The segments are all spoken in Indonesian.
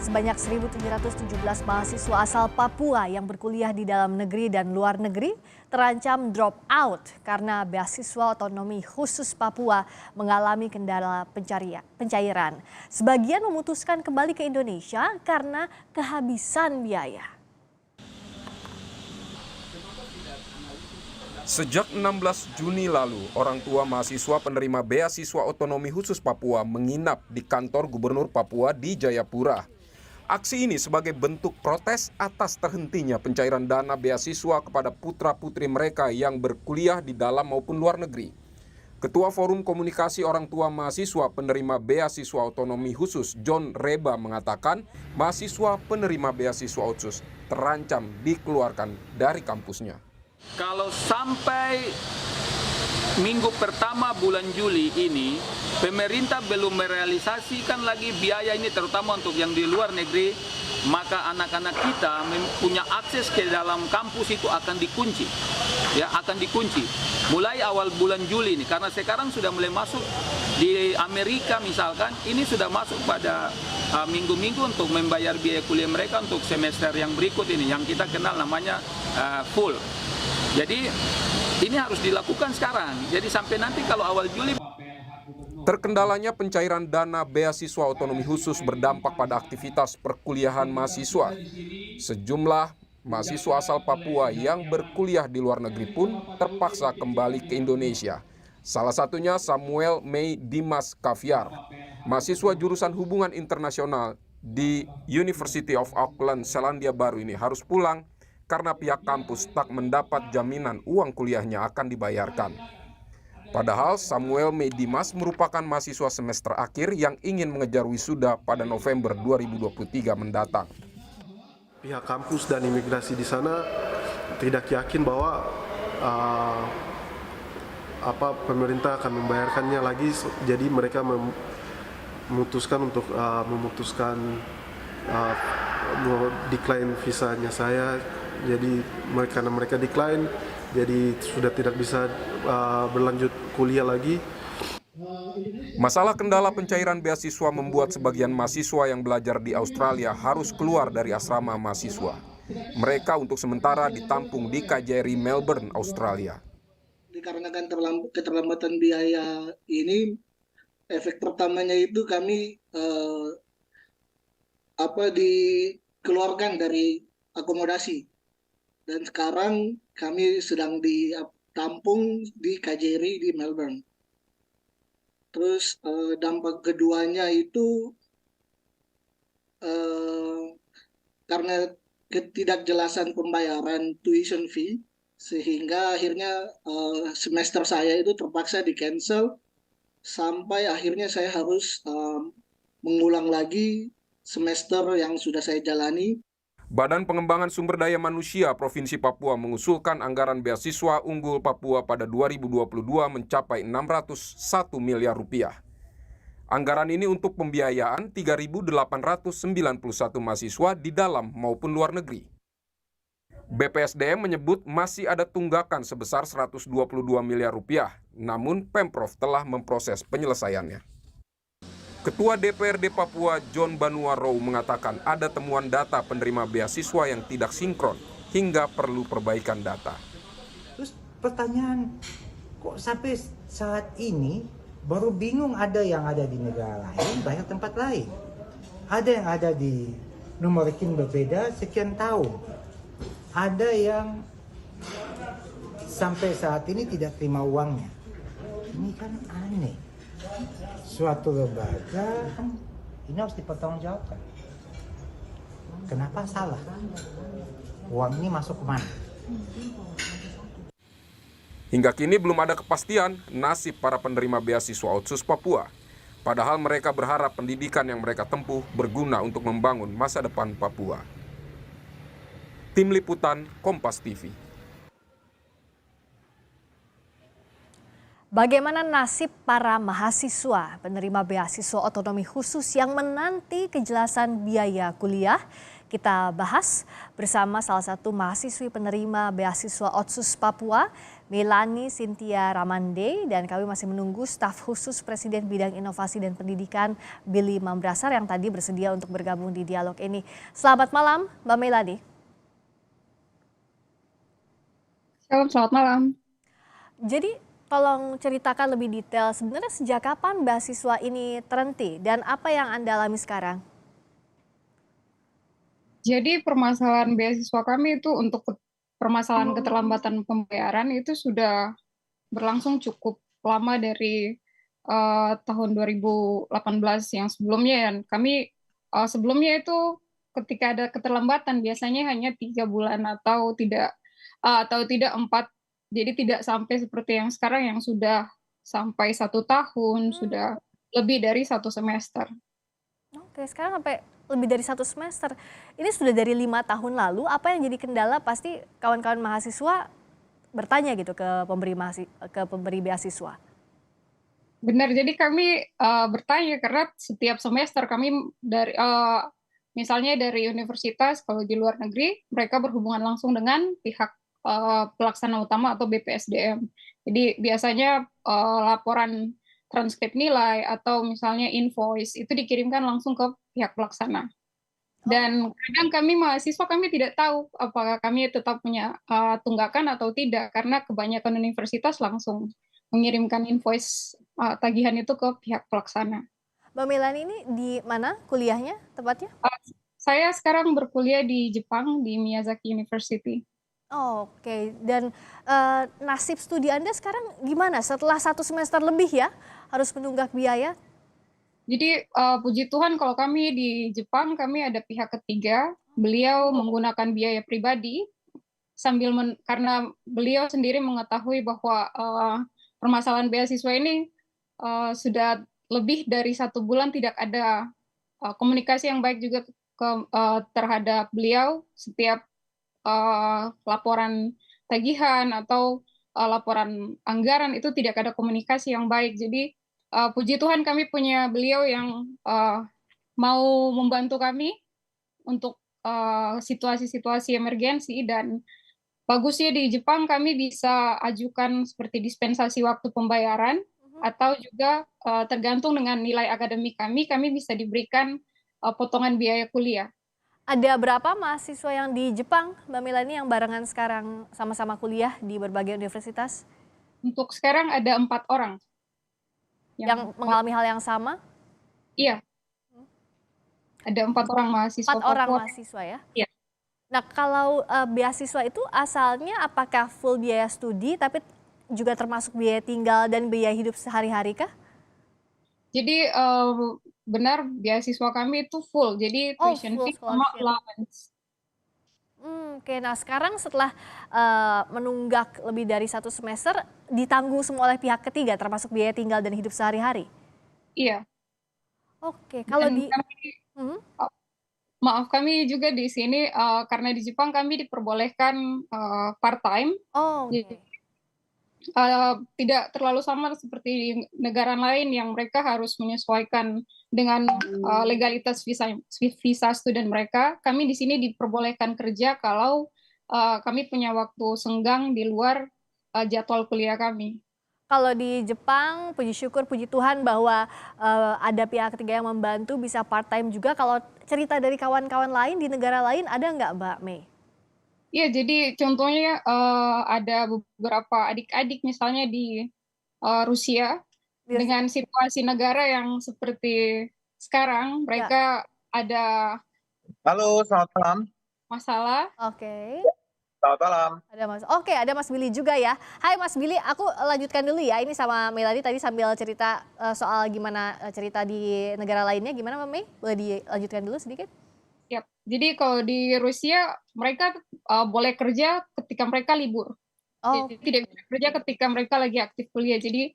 Sebanyak 1.717 mahasiswa asal Papua yang berkuliah di dalam negeri dan luar negeri terancam drop out karena beasiswa otonomi khusus Papua mengalami kendala pencairan. Sebagian memutuskan kembali ke Indonesia karena kehabisan biaya. Sejak 16 Juni lalu, orang tua mahasiswa penerima beasiswa otonomi khusus Papua menginap di kantor Gubernur Papua di Jayapura. Aksi ini sebagai bentuk protes atas terhentinya pencairan dana beasiswa kepada putra-putri mereka yang berkuliah di dalam maupun luar negeri. Ketua Forum Komunikasi Orang Tua Mahasiswa Penerima Beasiswa Otonomi Khusus John Reba mengatakan mahasiswa penerima beasiswa khusus terancam dikeluarkan dari kampusnya. Kalau sampai minggu pertama bulan Juli ini, pemerintah belum merealisasikan lagi biaya ini terutama untuk yang di luar negeri, maka anak-anak kita punya akses ke dalam kampus itu akan dikunci. Ya, akan dikunci. Mulai awal bulan Juli ini, karena sekarang sudah mulai masuk di Amerika misalkan, ini sudah masuk pada minggu-minggu untuk membayar biaya kuliah mereka untuk semester yang berikut ini, yang kita kenal namanya full. Jadi ini harus dilakukan sekarang. Jadi sampai nanti kalau awal Juli. Terkendalanya pencairan dana beasiswa otonomi khusus berdampak pada aktivitas perkuliahan mahasiswa. Sejumlah mahasiswa asal Papua yang berkuliah di luar negeri pun terpaksa kembali ke Indonesia. Salah satunya Samuel May Dimas Kaviar, mahasiswa jurusan hubungan internasional di University of Auckland, Selandia Baru ini harus pulang karena pihak kampus tak mendapat jaminan uang kuliahnya akan dibayarkan. Padahal Samuel May Dimas merupakan mahasiswa semester akhir yang ingin mengejar wisuda pada November 2023 mendatang. Pihak kampus dan imigrasi di sana tidak yakin bahwa pemerintah akan membayarkannya lagi, jadi mereka memutuskan untuk decline visanya saya. Jadi karena mereka decline, jadi sudah tidak bisa berlanjut kuliah lagi. Masalah kendala pencairan beasiswa membuat sebagian mahasiswa yang belajar di Australia harus keluar dari asrama mahasiswa. Mereka untuk sementara ditampung di KJRI Melbourne, Australia. Dikarenakan keterlambatan biaya ini, efek pertamanya itu kami dikeluarkan dari akomodasi. Dan sekarang kami sedang ditampung di KJRI di Melbourne. Terus dampak keduanya itu karena ketidakjelasan pembayaran tuition fee, sehingga akhirnya semester saya itu terpaksa di-cancel, sampai akhirnya saya harus mengulang lagi semester yang sudah saya jalani. Badan Pengembangan Sumber Daya Manusia Provinsi Papua mengusulkan anggaran beasiswa unggul Papua pada 2022 mencapai 601 miliar rupiah. Anggaran ini untuk pembiayaan 3.891 mahasiswa di dalam maupun luar negeri. BPSDM menyebut masih ada tunggakan sebesar 122 miliar rupiah, namun Pemprov telah memproses penyelesaiannya. Ketua DPRD Papua John Banuarou mengatakan ada temuan data penerima beasiswa yang tidak sinkron hingga perlu perbaikan data. Terus pertanyaan, kok sampai saat ini baru bingung, ada yang ada di negara lain, banyak tempat lain. Ada yang ada di nomor rekening berbeda sekian tahun. Ada yang sampai saat ini tidak terima uangnya. Ini kan aneh. Suatu lembaga kan ini harus dipertanggungjawabkan. Kenapa salah? Uang ini masuk ke mana? Hingga kini belum ada kepastian nasib para penerima beasiswa Otsus Papua. Padahal mereka berharap pendidikan yang mereka tempuh berguna untuk membangun masa depan Papua. Tim Liputan Kompas TV. Bagaimana nasib para mahasiswa penerima beasiswa otonomi khusus yang menanti kejelasan biaya kuliah? Kita bahas bersama salah satu mahasiswi penerima beasiswa Otsus Papua, Melani Cynthia Ramande, dan kami masih menunggu staf khusus Presiden bidang inovasi dan pendidikan Billy Mambrasar yang tadi bersedia untuk bergabung di dialog ini. Selamat malam Mbak Melani. Selamat malam. Jadi tolong ceritakan lebih detail sebenarnya sejak kapan beasiswa ini terhenti dan apa yang Anda alami sekarang? Jadi permasalahan beasiswa kami itu untuk permasalahan keterlambatan pembayaran itu sudah berlangsung cukup lama dari tahun 2018 yang sebelumnya, ya. Kami sebelumnya itu ketika ada keterlambatan biasanya hanya 3 bulan atau tidak 4, jadi tidak sampai seperti yang sekarang yang sudah sampai 1 tahun, sudah lebih dari 1 semester. Oke, sekarang sampai lebih dari 1 semester. Ini sudah dari 5 tahun lalu. Apa yang jadi kendala? Pasti kawan-kawan mahasiswa bertanya gitu ke pemberi beasiswa. Benar, jadi kami bertanya karena setiap semester kami dari misalnya dari universitas, kalau di luar negeri mereka berhubungan langsung dengan pihak pelaksana utama atau BPSDM. Jadi biasanya laporan transkrip nilai atau misalnya invoice itu dikirimkan langsung ke pihak pelaksana. Dan kadang kami mahasiswa kami tidak tahu apakah kami tetap punya tunggakan atau tidak, karena kebanyakan universitas langsung mengirimkan invoice tagihan itu ke pihak pelaksana. Mbak Melani ini di mana kuliahnya tepatnya? Saya sekarang berkuliah di Jepang di Miyazaki University. Oke, dan nasib studi Anda sekarang gimana setelah 1 semester lebih ya harus menunggak biaya? Jadi puji Tuhan kalau kami di Jepang kami ada pihak ketiga, beliau menggunakan biaya pribadi karena beliau sendiri mengetahui bahwa permasalahan beasiswa ini sudah lebih dari 1 bulan tidak ada komunikasi yang baik juga terhadap beliau. Setiap laporan tagihan atau laporan anggaran itu tidak ada komunikasi yang baik. Jadi puji Tuhan kami punya beliau yang mau membantu kami untuk situasi-situasi emergensi, dan bagusnya di Jepang kami bisa ajukan seperti dispensasi waktu pembayaran atau juga tergantung dengan nilai akademik kami bisa diberikan potongan biaya kuliah. Ada berapa mahasiswa yang di Jepang, Mbak Melani, yang barengan sekarang sama-sama kuliah di berbagai universitas? Untuk sekarang ada 4 orang. Yang mengalami hal yang sama? Iya. Ada 4 orang mahasiswa 4 orang Papua. mahasiswa ya? Iya. Nah kalau beasiswa itu asalnya apakah full biaya studi tapi juga termasuk biaya tinggal dan biaya hidup sehari-hari kah? Jadi benar beasiswa kami itu full, jadi tuition full fee sama scholarship. allowance. Oke, nah sekarang setelah menunggak lebih dari 1 semester ditanggung semua oleh pihak ketiga termasuk biaya tinggal dan hidup sehari-hari? Iya. Oke, kalau Dan di maaf, kami juga di sini karena di Jepang kami diperbolehkan part time. Jadi tidak terlalu sama seperti di negara lain yang mereka harus menyesuaikan dengan legalitas visa student mereka. Kami di sini diperbolehkan kerja kalau kami punya waktu senggang di luar jadwal kuliah kami. Kalau di Jepang, puji syukur, puji Tuhan bahwa ada pihak ketiga yang membantu bisa part time juga. Kalau cerita dari kawan-kawan lain di negara lain ada nggak Mbak Mei? Iya, jadi contohnya ada beberapa adik-adik misalnya di Rusia dengan situasi negara yang seperti sekarang, mereka ada Halo, selamat malam. masalah. Oke. Selamat malam. Ada Mas Billy juga ya. Hai Mas Billy, aku lanjutkan dulu ya. Ini sama Melani tadi sambil cerita soal gimana cerita di negara lainnya. Gimana Mbak Mei? Boleh dilanjutkan dulu sedikit? Yap. Jadi kalau di Rusia mereka boleh kerja ketika mereka libur. Jadi tidak bisa kerja ketika mereka lagi aktif kuliah. Jadi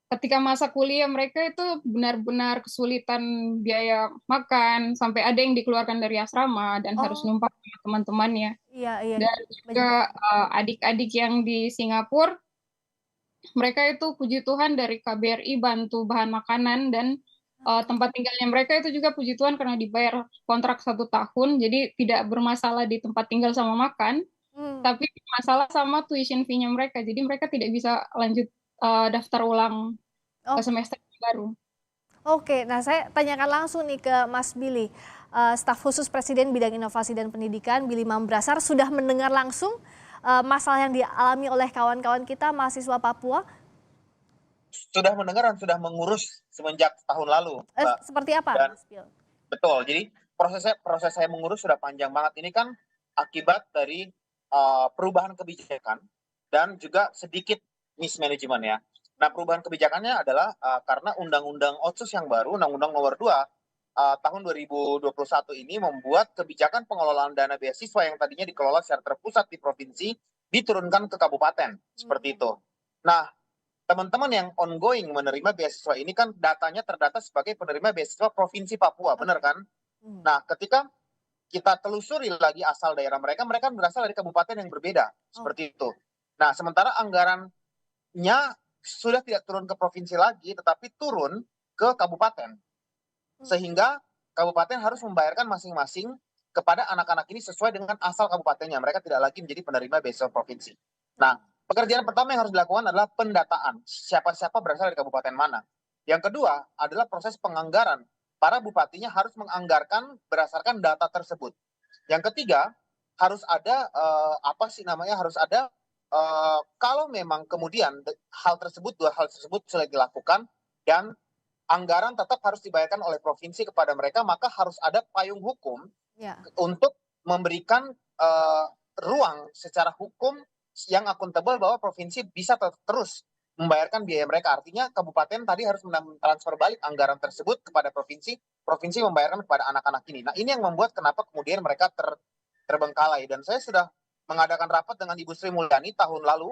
ketika masa kuliah mereka itu benar-benar kesulitan biaya makan, sampai ada yang dikeluarkan dari asrama dan harus numpang sama teman-temannya. Iya. Dan juga adik-adik yang di Singapura, mereka itu puji Tuhan dari KBRI bantu bahan makanan, dan tempat tinggalnya mereka itu juga puji Tuhan karena dibayar kontrak 1 tahun, jadi tidak bermasalah di tempat tinggal sama makan. Tapi masalah sama tuition fee-nya mereka, jadi mereka tidak bisa lanjut daftar ulang Oh, semester baru. oke. Nah, saya tanyakan langsung nih ke Mas Billy. Staf khusus Presiden bidang inovasi dan pendidikan, Billy Mambrasar, sudah mendengar langsung masalah yang dialami oleh kawan-kawan kita mahasiswa Papua? Sudah mendengar dan sudah mengurus semenjak tahun lalu, Mbak. Seperti apa, Dan Mas Bill? betul, jadi proses saya mengurus sudah panjang banget. Ini kan akibat dari perubahan kebijakan dan juga sedikit mismanagement ya. Nah, perubahan kebijakannya adalah karena Undang-Undang Otsus yang baru, Undang-Undang Nomor 2 tahun 2021 ini membuat kebijakan pengelolaan dana beasiswa yang tadinya dikelola secara terpusat di provinsi diturunkan ke kabupaten, seperti itu. Nah, teman-teman yang ongoing menerima beasiswa ini kan datanya terdata sebagai penerima beasiswa Provinsi Papua, benar kan? Nah, ketika kita telusuri lagi asal daerah mereka, mereka berasal dari kabupaten yang berbeda, seperti itu. Nah, sementara anggarannya sudah tidak turun ke provinsi lagi, tetapi turun ke kabupaten. Sehingga kabupaten harus membayarkan masing-masing kepada anak-anak ini sesuai dengan asal kabupatennya. Mereka tidak lagi menjadi penerima beasiswa provinsi. Nah, pekerjaan pertama yang harus dilakukan adalah pendataan. Siapa-siapa berasal dari kabupaten mana. Yang kedua adalah proses penganggaran. Para bupatinya harus menganggarkan berdasarkan data tersebut. Yang ketiga, harus ada kalau memang kemudian dua hal tersebut sudah dilakukan dan anggaran tetap harus dibayarkan oleh provinsi kepada mereka, maka harus ada payung hukum untuk memberikan ruang secara hukum yang akuntabel bahwa provinsi bisa terus membayarkan biaya mereka. Artinya kabupaten tadi harus mentransfer balik anggaran tersebut kepada provinsi, provinsi membayarkan kepada anak-anak ini. Nah, ini yang membuat kenapa kemudian mereka terbengkalai. Dan saya sudah mengadakan rapat dengan Ibu Sri Mulyani tahun lalu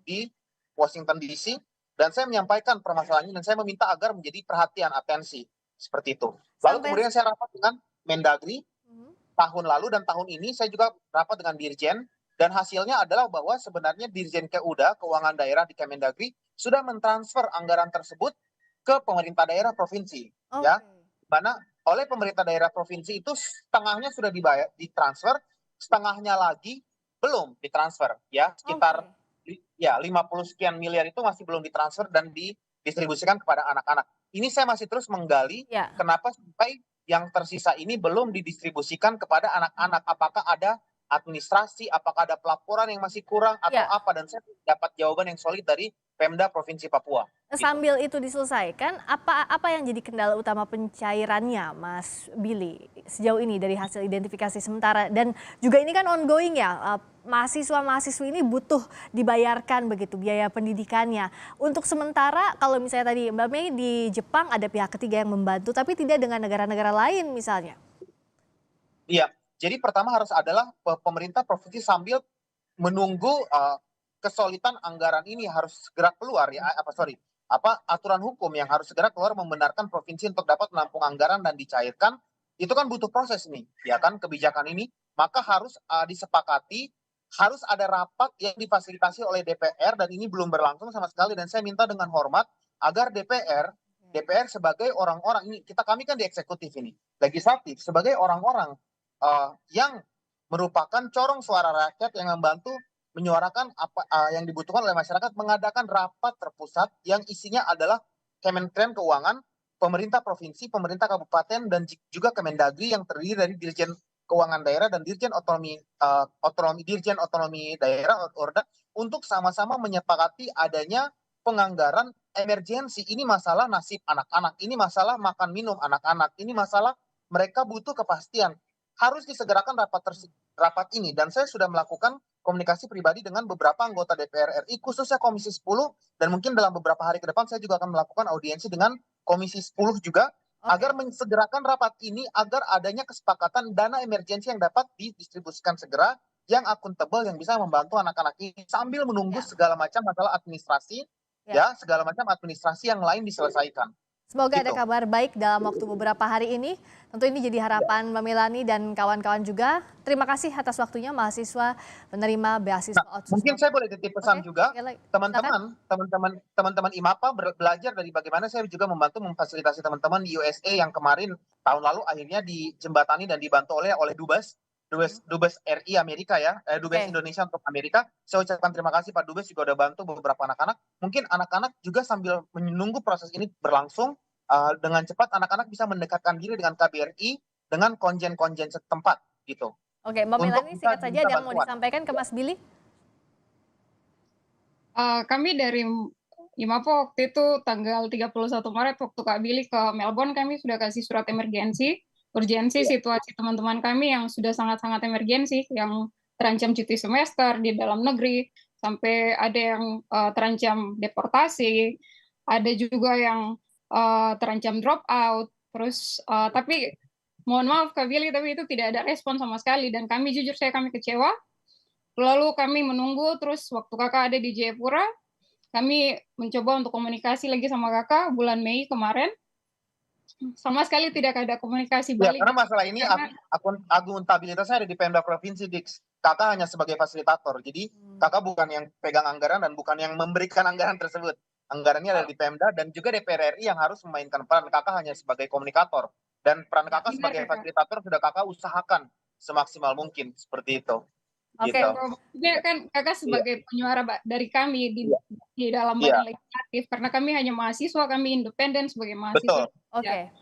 di Washington DC, dan saya menyampaikan permasalahan ini dan saya meminta agar menjadi perhatian, atensi, seperti itu. Lalu kemudian saya rapat dengan Mendagri tahun lalu, dan tahun ini saya juga rapat dengan Dirjen. Dan hasilnya adalah bahwa sebenarnya Dirjen KUDA, Keuangan Daerah di Kemendagri, sudah mentransfer anggaran tersebut ke pemerintah daerah provinsi. Ya, mana oleh pemerintah daerah provinsi itu setengahnya sudah ditransfer, setengahnya lagi belum ditransfer. Ya, sekitar 50 sekian miliar itu masih belum ditransfer dan didistribusikan kepada anak-anak. Ini saya masih terus menggali kenapa sampai yang tersisa ini belum didistribusikan kepada anak-anak. Apakah ada administrasi, apakah ada pelaporan yang masih kurang atau apa, dan saya dapat jawaban yang solid dari Pemda Provinsi Papua. Sambil itu diselesaikan, apa yang jadi kendala utama pencairannya, Mas Billy, sejauh ini dari hasil identifikasi sementara? Dan juga ini kan ongoing ya, mahasiswa-mahasiswi ini butuh dibayarkan begitu biaya pendidikannya. Untuk sementara, kalau misalnya tadi Mbak Mei di Jepang ada pihak ketiga yang membantu, tapi tidak dengan negara-negara lain misalnya. Iya. Jadi pertama harus adalah pemerintah provinsi sambil menunggu kesolidan anggaran ini harus segera keluar ya, aturan hukum yang harus segera keluar membenarkan provinsi untuk dapat menampung anggaran dan dicairkan. Itu kan butuh proses nih, ya kan, kebijakan ini. Maka harus disepakati, harus ada rapat yang difasilitasi oleh DPR, dan ini belum berlangsung sama sekali. Dan saya minta dengan hormat agar DPR sebagai orang-orang ini, kami kan di eksekutif ini, legislatif, sebagai orang-orang yang merupakan corong suara rakyat yang membantu menyuarakan apa yang dibutuhkan oleh masyarakat, mengadakan rapat terpusat yang isinya adalah Kementerian Keuangan, pemerintah provinsi, pemerintah kabupaten, dan juga Kemendagri yang terdiri dari Dirjen Keuangan Daerah dan Dirjen Otonomi Daerah Orda, untuk sama-sama menyepakati adanya penganggaran emergensi. Ini masalah nasib anak-anak, ini masalah makan minum anak-anak, ini masalah mereka butuh kepastian. Harus disegerakan rapat ini, dan saya sudah melakukan komunikasi pribadi dengan beberapa anggota DPR RI, khususnya Komisi 10, dan mungkin dalam beberapa hari ke depan saya juga akan melakukan audiensi dengan Komisi 10 juga, agar mensegerakan rapat ini, agar adanya kesepakatan dana emergensi yang dapat didistribusikan segera, yang akuntabel, yang bisa membantu anak-anak ini, sambil menunggu segala macam masalah administrasi, segala macam administrasi yang lain diselesaikan. Semoga ada kabar baik dalam waktu beberapa hari ini. Tentu ini jadi harapan Mbak Melani dan kawan-kawan juga. Terima kasih atas waktunya mahasiswa penerima beasiswa Otsus. Mungkin saya boleh titip pesan juga, teman-teman IMAPA belajar dari bagaimana saya juga membantu memfasilitasi teman-teman di USA yang kemarin tahun lalu akhirnya dijembatani dan dibantu oleh Dubes, Dubes RI Amerika ya, Dubes Indonesia untuk Amerika. Saya ucapkan terima kasih Pak Dubes juga udah bantu beberapa anak-anak. Mungkin anak-anak juga sambil menunggu proses ini berlangsung, dengan cepat anak-anak bisa mendekatkan diri dengan KBRI, dengan konjen-konjen setempat gitu. Oke, Mbak Melani singkat saja ada yang mau disampaikan ke Mas Billy? Kami dari IMAPO waktu itu tanggal 31 Maret waktu Kak Billy ke Melbourne, kami sudah kasih surat urgensi situasi teman-teman kami yang sudah sangat-sangat emergensi, yang terancam cuti semester di dalam negeri, sampai ada yang terancam deportasi, ada juga yang terancam drop out, terus tapi mohon maaf Kak Billy, tapi itu tidak ada respon sama sekali, dan kami jujur kami kecewa. Lalu kami menunggu, terus waktu kakak ada di Jayapura, kami mencoba untuk komunikasi lagi sama kakak bulan Mei kemarin. Sama sekali tidak ada komunikasi balik. Ya, karena masalah ini akuntabilitasnya ada di Pemda Provinsi, Dix. Kakak hanya sebagai fasilitator. Jadi kakak bukan yang pegang anggaran dan bukan yang memberikan anggaran tersebut. Anggarannya ada di Pemda dan juga DPR RI yang harus memainkan peran. Kakak hanya sebagai komunikator. Dan peran kakak sebagai fasilitator sudah kakak usahakan semaksimal mungkin. Seperti itu. Oke, ini kan kakak sebagai penyuara dari kami di dalam badan legislatif, karena kami hanya mahasiswa, kami independen sebagai mahasiswa. Betul. Oke.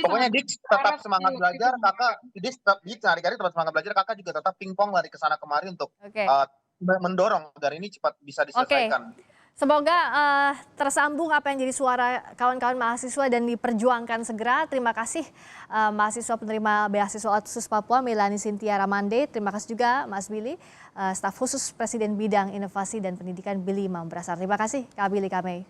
Pokoknya Dix tetap semangat belajar, kakak Dix hari-hari tetap semangat belajar, kakak juga tetap pingpong lari ke sana kemari untuk mendorong agar ini cepat bisa diselesaikan. Semoga tersambung apa yang jadi suara kawan-kawan mahasiswa dan diperjuangkan segera. Terima kasih mahasiswa penerima beasiswa khusus Papua Melani Cynthia Ramande. Terima kasih juga Mas Billy, staf khusus Presiden Bidang Inovasi dan Pendidikan Billy Mambrasar. Terima kasih Kak Billy Kamei.